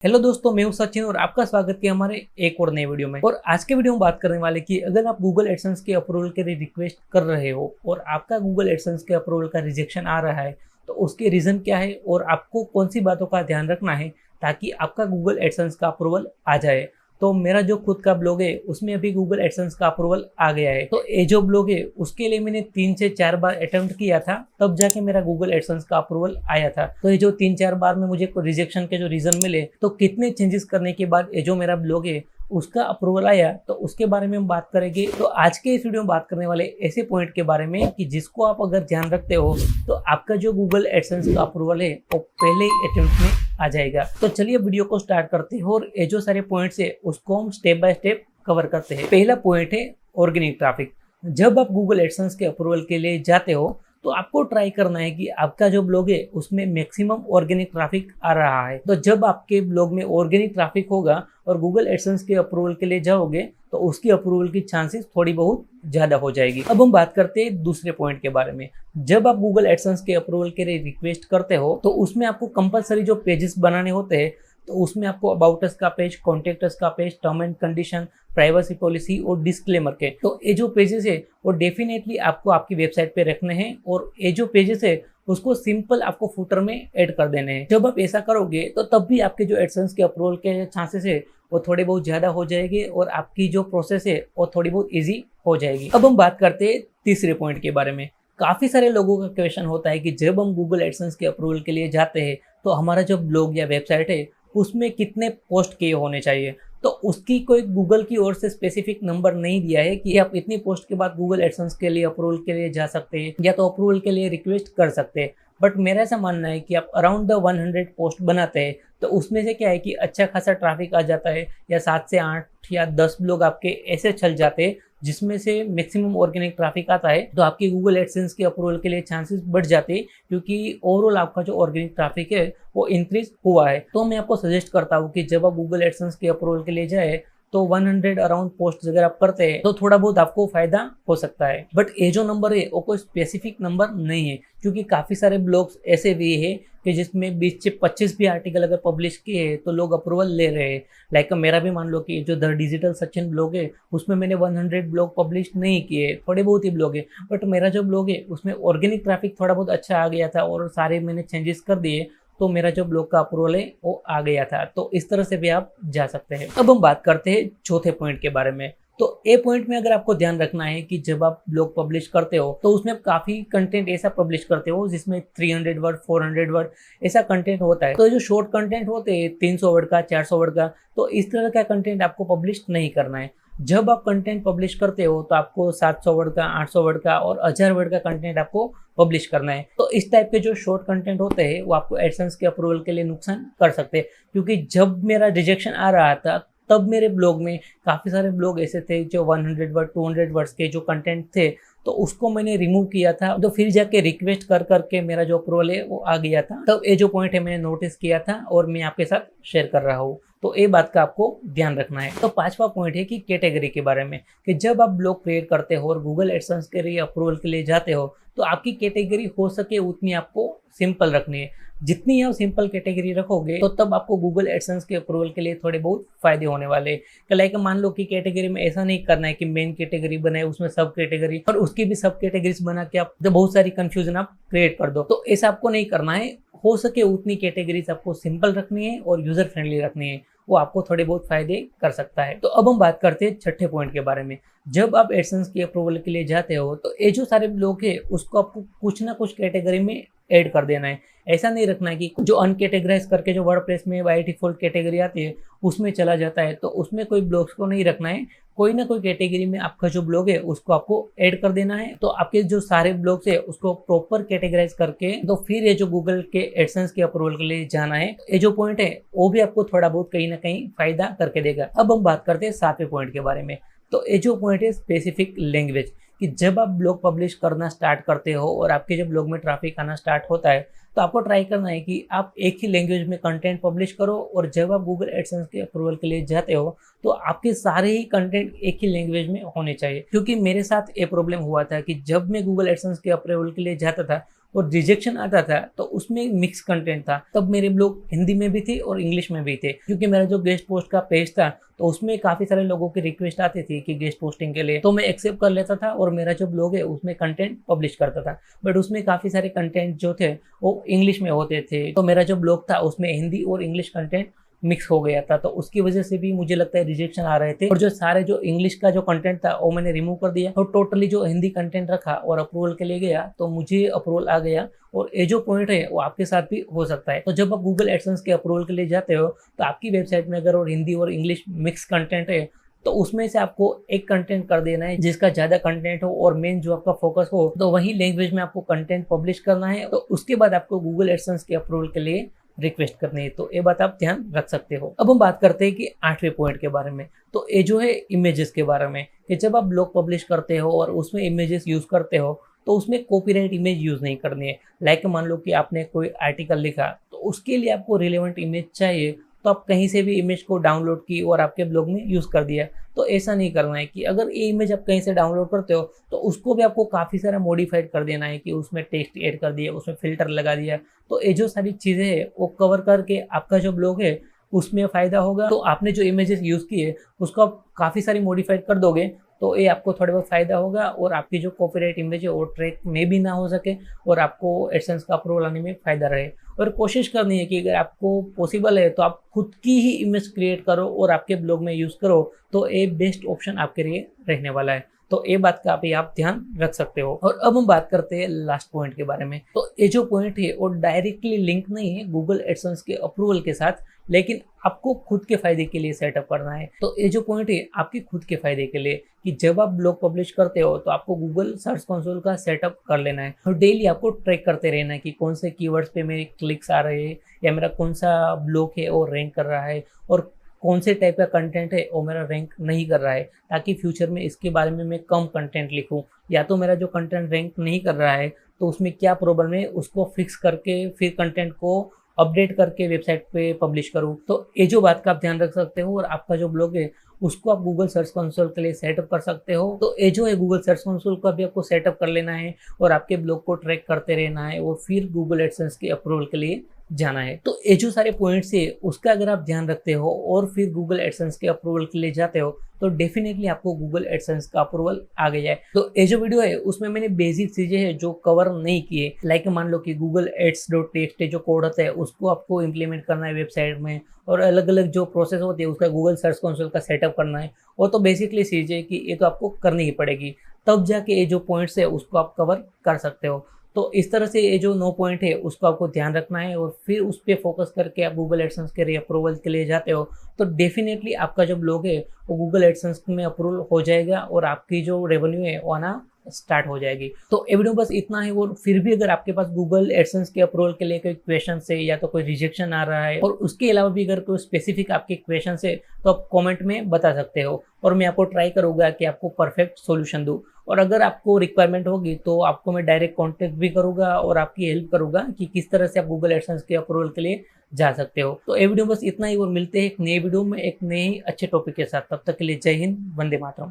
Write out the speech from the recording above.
Hello दोस्तों, मैं हूं सचिन और आपका स्वागत है हमारे एक और नए वीडियो में। और आज के वीडियो में बात करने वाले कि अगर आप गूगल एडसेंस के अप्रूवल के लिए रिक्वेस्ट कर रहे हो और आपका गूगल एडसेंस के अप्रूवल का रिजेक्शन आ रहा है तो उसके रीज़न क्या है और आपको कौन सी बातों का ध्यान रखना है ताकि आपका गूगल एडसेंस का अप्रूवल आ जाए। तो मेरा जो खुद का ब्लॉग है उसमें अभी गूगल एडसेंस का अप्रूवल आ गया है। तो ये जो ब्लॉग है उसके लिए मैंने 3 से 4 बार अटेम्प्ट किया था, तब जाके मेरा गूगल एडसेंस का अप्रूवल आया था। तो ये जो 3-4 बार में मुझे रिजेक्शन के जो रीजन मिले, तो कितने चेंजेस करने के बाद ये जो मेरा ब्लॉग है उसका अप्रूवल आया, तो उसके बारे में हम बात करेंगे। तो आज के इस वीडियो में बात करने वाले ऐसे पॉइंट के बारे में कि जिसको आप अगर ध्यान रखते हो तो आपका जो गूगल एडसेंस का अप्रूवल है वो पहले ही अटेम्प्ट में आ जाएगा। तो चलिए वीडियो को स्टार्ट करते हैं और ये जो सारे पॉइंट्स है उसको हम स्टेप बाय स्टेप कवर करते हैं। पहला पॉइंट है ऑर्गेनिक ट्रैफिक। जब आप गूगल एडसेंस के अप्रूवल के लिए जाते हो तो आपको ट्राई करना है कि आपका जो ब्लॉग है उसमें मैक्सिमम ऑर्गेनिक ट्रैफिक आ रहा है। तो जब आपके ब्लॉग में ऑर्गेनिक ट्रैफिक होगा और गूगल एडसेंस के अप्रूवल के लिए जाओगे तो उसकी अप्रूवल की चांसेस थोड़ी बहुत ज़्यादा हो जाएगी। अब हम बात करते हैं दूसरे पॉइंट के बारे में। जब आप गूगल एडसेंस के अप्रूवल के लिए रिक्वेस्ट करते हो तो उसमें आपको कंपलसरी जो पेजेस बनाने होते हैं, तो उसमें आपको अबाउट अस का पेज, कॉन्टेक्ट अस का page, term and condition, privacy policy और डिस्क्लेमर के, तो ये जो पेजेस है वो डेफिनेटली आपको आपकी वेबसाइट पे रखने हैं और ये जो पेजेस है उसको सिंपल आपको फुटर में ऐड कर देने हैं। जब आप ऐसा करोगे तो तब भी आपके जो एडसेंस के अप्रूवल के चांसेस है वो थोड़े बहुत ज़्यादा हो जाएंगे और आपकी जो प्रोसेस है वो थोड़ी बहुत ईजी हो जाएगी। अब हम बात करते हैं तीसरे पॉइंट के बारे में। काफ़ी सारे लोगों का क्वेश्चन होता है कि जब हम गूगल एडसेंस के अप्रूवल के लिए जाते हैं तो हमारा जो ब्लॉग या वेबसाइट है उसमें कितने पोस्ट किए होने चाहिए। तो उसकी कोई गूगल की ओर से स्पेसिफिक नंबर नहीं दिया है कि आप इतनी पोस्ट के बाद गूगल एडसेंस के लिए अप्रूवल के लिए जा सकते हैं या तो अप्रूवल के लिए रिक्वेस्ट कर सकते हैं। बट मेरा ऐसा मानना है कि आप अराउंड द 100 पोस्ट बनाते हैं तो उसमें से क्या है कि अच्छा खासा ट्रैफिक आ जाता है, या 7 से 8 या 10 लोग आपके ऐसे चल जाते हैं जिसमें से मैक्सिमम ऑर्गेनिक ट्रैफिक आता है, तो आपकी गूगल एडसेंस के अप्रूवल के लिए चांसेस बढ़ जाते हैं क्योंकि ओवरऑल आपका जो ऑर्गेनिक ट्रैफिक है वो इंक्रीज हुआ है। तो मैं आपको सजेस्ट करता हूँ कि जब आप गूगल एडसेंस के अप्रूवल के लिए जाए तो 100 अराउंड पोस्ट अगर आप करते हैं तो थोड़ा बहुत आपको फायदा हो सकता है। बट ये जो नंबर है वो कोई स्पेसिफिक नंबर नहीं है, क्योंकि काफ़ी सारे ब्लॉग्स ऐसे भी है कि जिसमें 20 से 25 भी आर्टिकल अगर पब्लिश किए हैं तो लोग अप्रूवल ले रहे हैं। लाइक मेरा भी मान लो कि जो द डिजिटल सचिन ब्लॉग है उसमें मैंने 100 ब्लॉग पब्लिश नहीं किए, थोड़े बहुत ही ब्लॉग है। बट मेरा जो ब्लॉग है उसमें ऑर्गेनिक ट्रैफिक थोड़ा बहुत अच्छा आ गया था और सारे मैंने चेंजेस कर दिए, तो मेरा जो ब्लॉग का अप्रूवल है वो आ गया था। तो इस तरह से भी आप जा सकते हैं। अब हम बात करते हैं चौथे पॉइंट के बारे में। तो ए पॉइंट में अगर आपको ध्यान रखना है कि जब आप ब्लॉग पब्लिश करते हो तो उसमें आप काफ़ी कंटेंट ऐसा पब्लिश करते हो जिसमें 300 वर्ड 400 वर्ड ऐसा कंटेंट होता है। तो जो शॉर्ट कंटेंट होते हैं 300 वर्ड का, 400 वर्ड का, तो इस तरह का कंटेंट आपको पब्लिश नहीं करना है। जब आप कंटेंट पब्लिश करते हो तो आपको 700 वर्ड का, 800 वर्ड का और 1000 वर्ड का कंटेंट आपको पब्लिश करना है। तो इस टाइप के जो शॉर्ट कंटेंट होते हैं वो आपको एडसेंस के अप्रूवल के लिए नुकसान कर सकते हैं, क्योंकि जब मेरा रिजेक्शन आ रहा था तब मेरे ब्लॉग में काफ़ी सारे ब्लॉग ऐसे थे जो 100 वर्ड 200 वर्ड्स के जो कंटेंट थे, तो उसको मैंने रिमूव किया था। तो फिर जाके रिक्वेस्ट कर करके मेरा जो अप्रूवल है वो आ गया था। तब ये जो पॉइंट है मैंने नोटिस किया था और मैं आपके साथ शेयर कर रहा हूँ। तो ये बात का आपको ध्यान रखना है। तो पांचवा पॉइंट है कि कैटेगरी के बारे में, कि जब आप ब्लॉग क्रिएट करते हो और गूगल एडसेंस के लिए अप्रूवल के लिए जाते हो तो आपकी कैटेगरी हो सके उतनी आपको सिंपल रखनी है। जितनी आप सिंपल कैटेगरी रखोगे तो तब आपको गूगल एडसेंस के अप्रूवल के लिए थोड़े बहुत फायदे होने वाले हैं। लाइक मान लो कि कैटेगरी में ऐसा नहीं करना है कि मेन कैटेगरी बनाए उसमें सब कैटेगरी और उसकी भी सब कैटेगरीज बना के आप जब बहुत सारी कंफ्यूजन आप क्रिएट कर दो, तो ऐसा आपको नहीं करना है। हो सके उतनी कैटेगरीज आपको सिंपल रखनी है और यूजर फ्रेंडली रखनी है, वो आपको थोड़े बहुत फायदे कर सकता है। तो अब हम बात करते हैं छठे पॉइंट के बारे में। जब आप एडसेंस के अप्रूवल के लिए जाते हो तो ये जो सारे लोग हैं उसको आपको कुछ ना कुछ कैटेगरी में ऐड कर देना है। ऐसा नहीं रखना है कि जो अनकैटेगराइज करके जो वर्डप्रेस में बाय डिफॉल्ट कैटेगरी आती है उसमें चला जाता है, तो उसमें कोई ब्लॉग्स को नहीं रखना है। कोई ना कोई कैटेगरी में आपका जो ब्लॉग है उसको आपको ऐड कर देना है। तो आपके जो सारे ब्लॉग्स है उसको प्रॉपर कैटेगराइज करके तो फिर ये जो गूगल के एडसेंस के अप्रूवल के लिए जाना है, ये जो पॉइंट है वो भी आपको थोड़ा बहुत कहीं ना कहीं फायदा करके देगा। अब हम बात करते हैं सातवें पॉइंट के बारे में। तो ये जो पॉइंट है स्पेसिफिक लैंग्वेज, कि जब आप ब्लॉग पब्लिश करना स्टार्ट करते हो और आपके जब ब्लॉग में ट्रैफिक आना स्टार्ट होता है तो आपको ट्राई करना है कि आप एक ही लैंग्वेज में कंटेंट पब्लिश करो। और जब आप गूगल एडसेंस के अप्रूवल के लिए जाते हो तो आपके सारे ही कंटेंट एक ही लैंग्वेज में होने चाहिए। क्योंकि मेरे साथ ये प्रॉब्लम हुआ था कि जब मैं गूगल एडसेंस के अप्रूवल के लिए जाता था और रिजेक्शन आता था तो उसमें मिक्स कंटेंट था। तब मेरे ब्लॉग हिंदी में भी थे और इंग्लिश में भी थे, क्योंकि मेरा जो गेस्ट पोस्ट का पेज था तो उसमें काफ़ी सारे लोगों की रिक्वेस्ट आती थी कि गेस्ट पोस्टिंग के लिए, तो मैं एक्सेप्ट कर लेता था और मेरा जो ब्लॉग है उसमें कंटेंट पब्लिश करता था। बट उसमें काफ़ी सारे कंटेंट जो थे वो इंग्लिश में होते थे, तो मेरा जो ब्लॉग था उसमें हिंदी और इंग्लिश कंटेंट मिक्स हो गया था, तो उसकी वजह से भी मुझे लगता है रिजेक्शन आ रहे थे। और जो सारे जो इंग्लिश का जो कंटेंट था वो मैंने रिमूव कर दिया और टोटली जो हिंदी कंटेंट रखा और अप्रूवल के लिए गया, तो मुझे अप्रूवल आ गया। और ये जो पॉइंट है वो आपके साथ भी हो सकता है। तो जब आप गूगल एडसेंस के अप्रूवल के लिए जाते हो तो आपकी वेबसाइट में अगर और हिंदी और इंग्लिश मिक्स कंटेंट है तो उसमें से आपको एक कंटेंट कर देना है जिसका ज्यादा कंटेंट हो और मेन जो आपका फोकस हो, तो वही लैंग्वेज में आपको कंटेंट पब्लिश करना है। तो उसके बाद आपको गूगल एडसेंस के अप्रूवल के लिए रिक्वेस्ट करनी है। तो ये बात आप ध्यान रख सकते हो। अब हम बात करते हैं कि 8वें पॉइंट के बारे में। तो ये जो है इमेजेस के बारे में, कि जब आप ब्लॉग पब्लिश करते हो और उसमें इमेजेस यूज करते हो तो उसमें कॉपीराइट इमेज यूज नहीं करनी है। लाइक मान लो कि आपने कोई आर्टिकल लिखा तो उसके लिए आपको रिलेवेंट इमेज चाहिए, तो आप कहीं से भी इमेज को डाउनलोड की और आपके ब्लॉग में यूज कर दिया। तो ऐसा नहीं करना है कि अगर ये इमेज आप कहीं से डाउनलोड करते हो तो उसको भी आपको काफ़ी सारा मॉडिफाइड कर देना है, कि उसमें टेक्स्ट ऐड कर दिया, उसमें फिल्टर लगा दिया। तो ये जो सारी चीज़ें हैं वो कवर करके आपका जो ब्लॉग है उसमें फ़ायदा होगा। तो आपने जो इमेजेस यूज़ किए उसको आप काफ़ी सारी मॉडिफाइड कर दोगे तो ये आपको थोड़ा बहुत फ़ायदा होगा और आपकी जो कॉपीराइट इमेज है वो ट्रैक में भी ना हो सके और आपको एडसेंस का अप्रूवल आने में फ़ायदा रहे। और कोशिश करनी है कि अगर आपको पॉसिबल है तो आप खुद की ही इमेज क्रिएट करो और आपके ब्लॉग में यूज़ करो, तो ये बेस्ट ऑप्शन आपके लिए रहने वाला है। तो ये बात का भी आप ध्यान रख सकते हो। और अब हम बात करते हैं लास्ट पॉइंट के बारे में। तो ये जो पॉइंट है वो डायरेक्टली लिंक नहीं है गूगल एडसेंस के अप्रूवल के साथ, लेकिन आपको खुद के फायदे के लिए सेटअप करना है। तो ये जो पॉइंट है आपके खुद के फायदे के लिए, कि जब आप ब्लॉग पब्लिश करते हो तो आपको गूगल सर्च कंसोल का सेटअप कर लेना है और डेली आपको ट्रैक करते रहना है कि कौन से कीवर्ड्स पे मेरे क्लिक्स आ रहे हैं या मेरा कौन सा ब्लॉग है वो रैंक कर रहा है और कौन से टाइप का कंटेंट है वो मेरा रैंक नहीं कर रहा है, ताकि फ्यूचर में इसके बारे में मैं कम कंटेंट लिखूं। या तो मेरा जो कंटेंट रैंक नहीं कर रहा है तो उसमें क्या प्रॉब्लम है उसको फिक्स करके फिर कंटेंट को अपडेट करके वेबसाइट पे पब्लिश करूँ। तो ये जो बात का आप ध्यान रख सकते हो और आपका जो ब्लॉग है उसको आप गूगल सर्च कंसोल के लिए सेटअप कर सकते हो। तो ये जो है गूगल सर्च कंसोल का भी आपको सेटअप कर लेना है और आपके ब्लॉग को ट्रैक करते रहना है और फिर गूगल एडसेंस के अप्रूवल के लिए जाना है। तो ये जो सारे पॉइंट्स है उसका अगर आप ध्यान रखते हो और फिर गूगल एडसेंस के अप्रूवल के लिए जाते हो तो डेफिनेटली आपको गूगल एडसेंस का अप्रूवल आ गया है। तो ये जो वीडियो है उसमें मैंने बेसिक चीजें हैं जो कवर नहीं किए, लाइक मान लो कि गूगल एड्स.txt जो कोड होता है उसको आपको इम्प्लीमेंट करना है वेबसाइट में, और अलग अलग जो प्रोसेस होती है उसका गूगल सर्च कंसोल का सेटअप करना है। वो तो बेसिकली चीज है कि ये तो आपको करनी ही पड़ेगी, तब जाके ये जो पॉइंट्स है उसको आप कवर कर सकते हो। तो इस तरह से ये जो 9 पॉइंट है उसको आपको ध्यान रखना है और फिर उस पर फोकस करके आप गूगल एडसेंस के अप्रूवल के लिए जाते हो तो डेफिनेटली आपका जो ब्लॉग है वो गूगल एडसेंस में अप्रूवल हो जाएगा और आपकी जो रेवेन्यू है वो आना स्टार्ट हो जाएगी। तो ये वीडियो बस इतना है। और फिर भी अगर आपके पास गूगल एडसेंस के अप्रूवल के लिए कोई क्वेश्चन है या तो कोई रिजेक्शन आ रहा है और उसके अलावा भी अगर कोई स्पेसिफिक आपके क्वेश्चन है तो आप कमेंट में बता सकते हो और मैं आपको ट्राई करूंगा कि आपको परफेक्ट सॉल्यूशन दूं। और अगर आपको रिक्वायरमेंट होगी तो आपको मैं डायरेक्ट कांटेक्ट भी करूंगा और आपकी हेल्प करूंगा कि किस तरह से आप गूगल एडसेंस के अप्रूवल के लिए जा सकते हो। तो ये वीडियो बस इतना ही और मिलते हैं एक नए वीडियो में एक नए अच्छे टॉपिक के साथ। तब तक के लिए जय हिंद, वंदे मातरम।